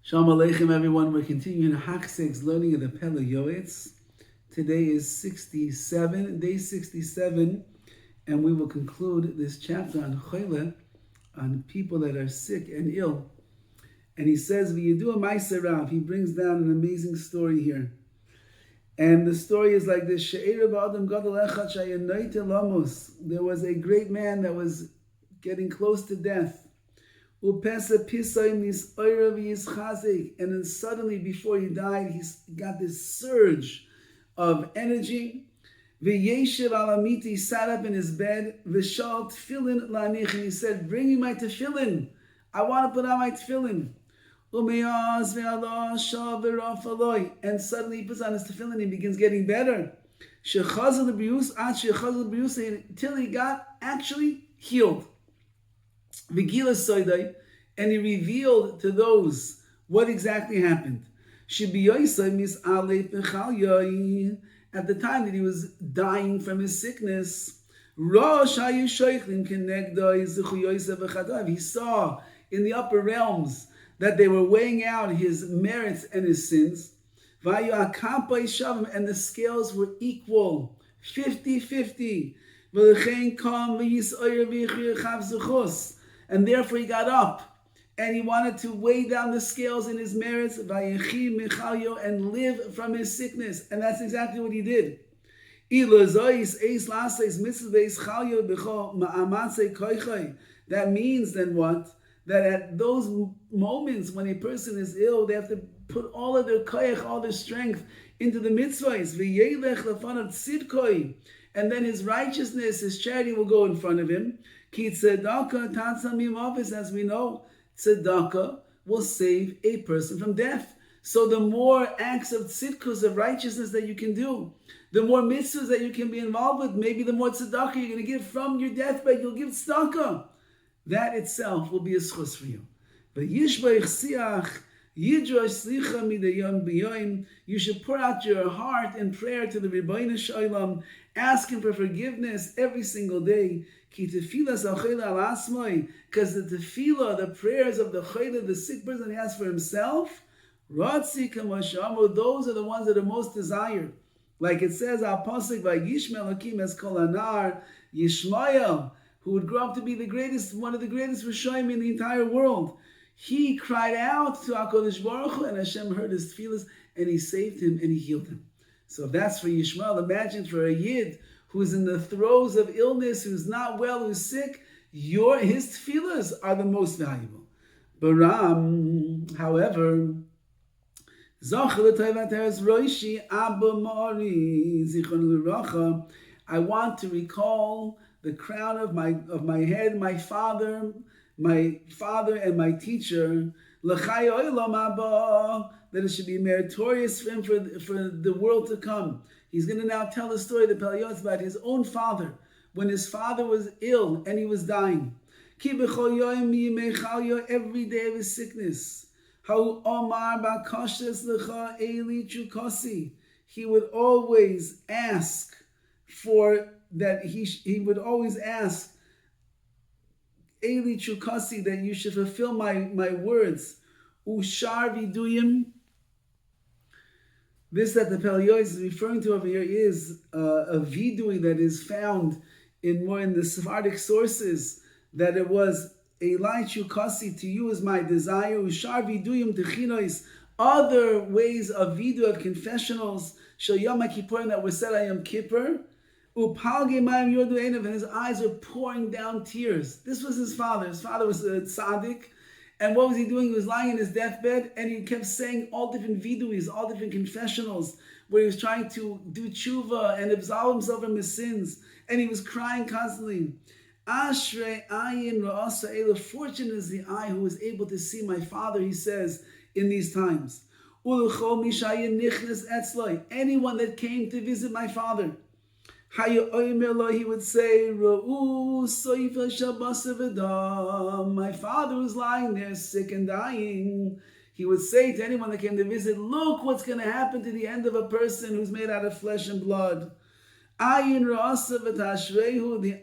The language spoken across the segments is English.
Shalom Aleichem, everyone. We're continuing Hakseg's learning of the Pele Yoetz. Today is day 67, and we will conclude this chapter on Chole, on people that are sick and ill. And he says, V'yidu ma'aser Rav. He brings down an amazing story here. And the story is like this. There was a great man that was getting close to death. And then suddenly, before he died, he got this surge of energy. He sat up in his bed. And he said, "Bring me my tefillin. I want to put on my tefillin." And suddenly he puts on his tefillin and he begins getting better. Until he got actually healed. And he revealed to those what exactly happened. At the time that he was dying from his sickness, he saw in the upper realms that they were weighing out his merits and his sins. And the scales were equal, 50-50. And therefore he got up and he wanted to weigh down the scales in his merits and live from his sickness. And that's exactly what he did. That means then what? That at those moments when a person is ill, they have to put all of their koyach, all their strength into the mitzvahs. And then his righteousness, his charity will go in front of him. Ki tzedakah tatzal mimavos, as we know, tzedakah will save a person from death. So the more acts of tzidkus, of righteousness that you can do, the more mitzvahs that you can be involved with, maybe the more tzedakah you're going to give from your deathbed, you'll give tzedakah. That itself will be a schus for you. But yishba'ich siach, yidrash slicha midayom b'yoim, you should pour out your heart in prayer to the Rabbi Shalom, asking for forgiveness every single day. Because the tefillah, the prayers of the chayla, the sick person, he has for himself, those are the ones that are most desired. Like it says, Al Pasuk by Yishmael Hakim as Kol Anar, Yishmael, who would grow up to be the greatest, one of the greatest Rishonim in the entire world. He cried out to HaKadosh Baruch Hu, and Hashem heard his tefillahs, and he saved him and he healed him. So if that's for Yishmael, imagine for a Yid who's in the throes of illness, who's not well, who's sick, his tefillahs are the most valuable. Baram, however, I want to recall the crown of my head, my father and my teacher, that it should be meritorious for him for the world to come. He's going to now tell the story, the Pele Yoetz, about his own father, when his father was ill and he was dying. Every day of his sickness. He would always ask for that, he would always ask, Eli Chukasi, that you should fulfill my words. Ushar viduyim. This that the Pele Yoetz is referring to over here is a vidui that is found in the Sephardic sources, that it was Eli Chukasi, to you is my desire. Ushar viduyim techinois. Other ways of vidu, of confessionals, Shel Yom HaKippurim, that were said on Yom Kippur. And his eyes were pouring down tears. This was his father. His father was a tzaddik. And what was he doing? He was lying in his deathbed, and he kept saying all different viduis, all different confessionals, where he was trying to do tshuva and absolve himself from his sins. And he was crying constantly. Ashrei ayin ra'asa ela. Fortunate is the eye who was able to see my father, he says, in these times. Anyone that came to visit my father, he would say, my father was lying there sick and dying. He would say to anyone that came to visit, look what's going to happen to the end of a person who's made out of flesh and blood. The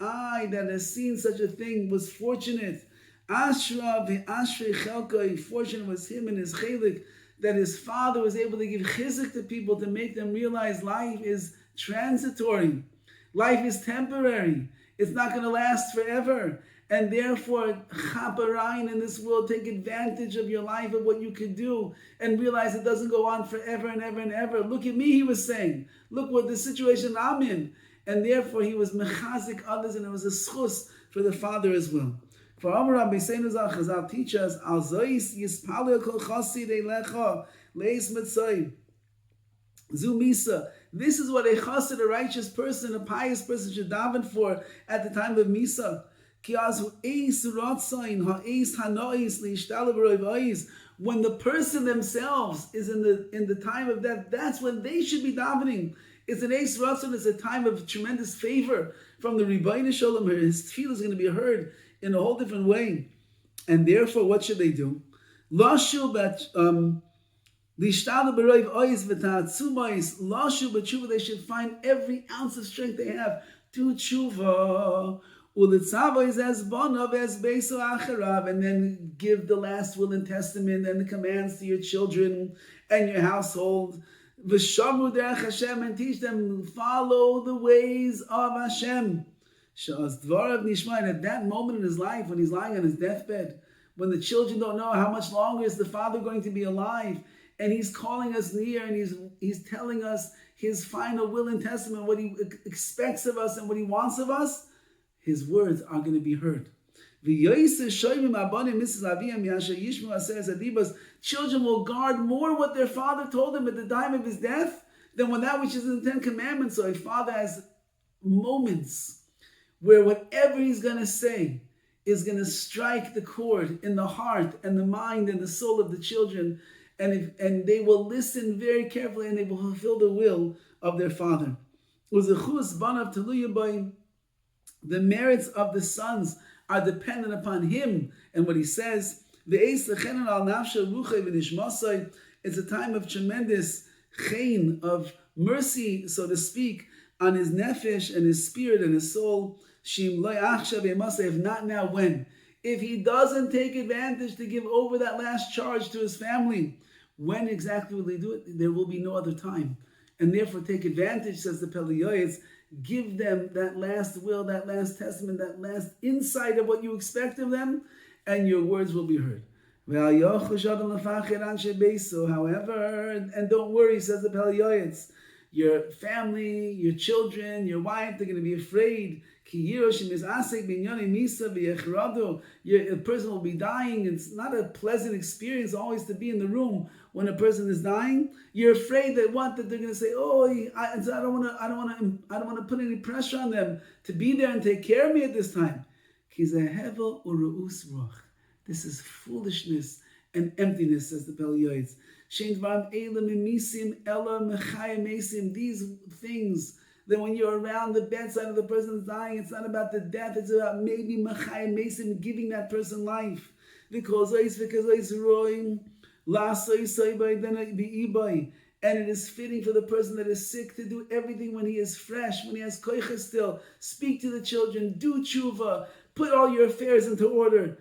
eye that has seen such a thing was fortunate. Ashra ve'ashrei chelkai, fortunate was him and his chelik, that his father was able to give chizuk to people to make them realize life is transitory. Life is temporary. It's not going to last forever. And therefore, chaparayin in this world, take advantage of your life, of what you could do, and realize it doesn't go on forever and ever and ever. Look at me, he was saying. Look what the situation I'm in. And therefore, he was mechazik others, and it was a schus for the father as well. For Amar Rabbi Seinuzah Chazal teach us, Al Zois Yispalel Kol Chasidei Lecha Leis Mitzayim Zu Misa. This is what a chassid, a righteous person, a pious person should daven for at the time of Misa. When the person themselves is in the time of death, that's when they should be davening. It's an eis ratzon, it's a time of tremendous favor from the Rebbeinu Shalom. His tefillah is going to be heard in a whole different way. And therefore, what should they do? They should find every ounce of strength they have to tshuva. And then give the last will and testament and the commands to your children and your household. And teach them, follow the ways of Hashem. And at that moment in his life, when he's lying on his deathbed, when the children don't know how much longer is the father going to be alive, and he's calling us near, and he's telling us his final will and testament, what he expects of us and what he wants of us, his words are going to be heard. Children will guard more what their father told them at the time of his death than when that which is in the Ten Commandments. So a father has moments where whatever he's going to say is going to strike the chord in the heart and the mind and the soul of the children, and they will listen very carefully, and they will fulfill the will of their father. The merits of the sons are dependent upon him and what he says. It's a time of tremendous chen, of mercy, so to speak, on his nefesh and his spirit and his soul. If not now, when? If he doesn't take advantage to give over that last charge to his family, when exactly will they do it? There will be no other time. And therefore take advantage, says the Pele Yoetz. Give them that last will, that last testament, that last insight of what you expect of them, and your words will be heard. However, and don't worry, says the Pele Yoetz, your family, your children, your wife, they're going to be afraid. A person will be dying. It's not a pleasant experience always to be in the room when a person is dying. You're afraid that they're going to say, I don't want to put any pressure on them to be there and take care of me at this time. This is foolishness and emptiness, says the Pele Yoetz. These things, that when you're around the bedside of the person who's dying, it's not about the death, it's about maybe machayim mesim, giving that person life. And it is fitting for the person that is sick to do everything when he is fresh, when he has koicha still. Speak to the children, do tshuva, put all your affairs into order.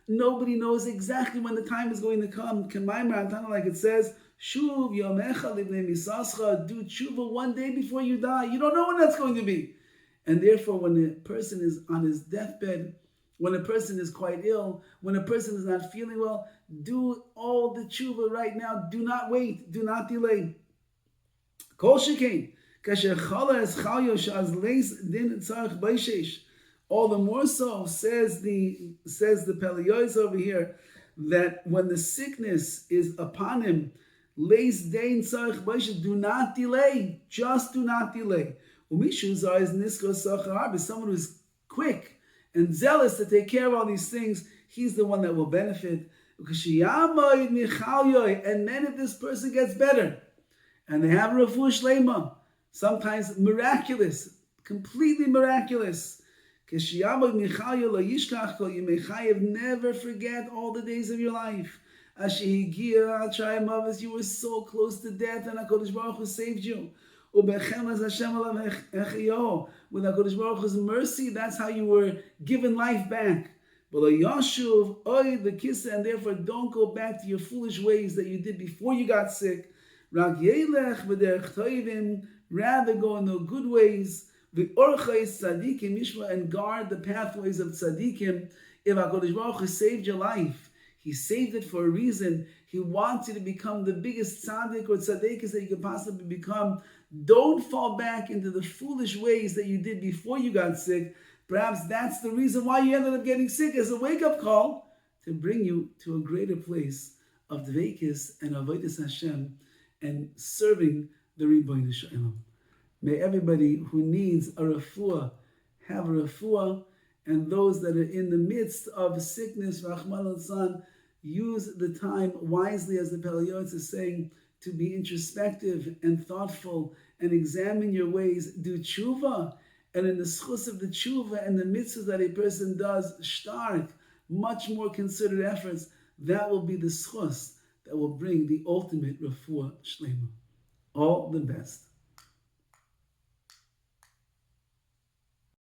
Nobody knows exactly when the time is going to come. Like it says, Shuv yomecha libnei misascha, do tshuva one day before you die. You don't know when that's going to be. And therefore, when a person is on his deathbed, when a person is quite ill, when a person is not feeling well, do all the tshuva right now. Do not wait. Do not delay. Kol shekein, kasher chala es chalyo she'az leis din tzarich beishesh. All the more so, says the Pele Yoetz over here, that when the sickness is upon him, leis din tzarich beishesh, do not delay. Just do not delay. Umishuzar is nisko sachar, but someone who's quick and zealous to take care of all these things, he's the one that will benefit. And then if this person gets better, and they have refuah shlema, sometimes miraculous, completely miraculous, never forget all the days of your life. You were so close to death, and HaKadosh Baruch Hu saved you. Ubechem Hashem alav echiyo. With HaKadosh Baruch Hu's mercy, that's how you were given life back. But Yashuv, oy the kissa, and therefore don't go back to your foolish ways that you did before you got sick. Rak yelech v'derech toivim, rather go in the good ways. V'orchais tzadikim mishma, and guard the pathways of tzadikim. If HaKadosh Baruch Hu saved your life, He saved it for a reason. He wants you to become the biggest tzaddik or tzaddikas that you could possibly become. Don't fall back into the foolish ways that you did before you got sick. Perhaps that's the reason why you ended up getting sick, as a wake-up call to bring you to a greater place of dveikis and avodas Hashem and serving the Ribono Shel Olam. May everybody who needs a refuah have a refuah, and those that are in the midst of sickness, Rahman al-San, use the time wisely, as the Pele Yoetz is saying, to be introspective and thoughtful and examine your ways. Do tshuva, and in the schus of the tshuva and the mitzvahs that a person does, stark, much more considered efforts, that will be the schus that will bring the ultimate refuah shlema. All the best.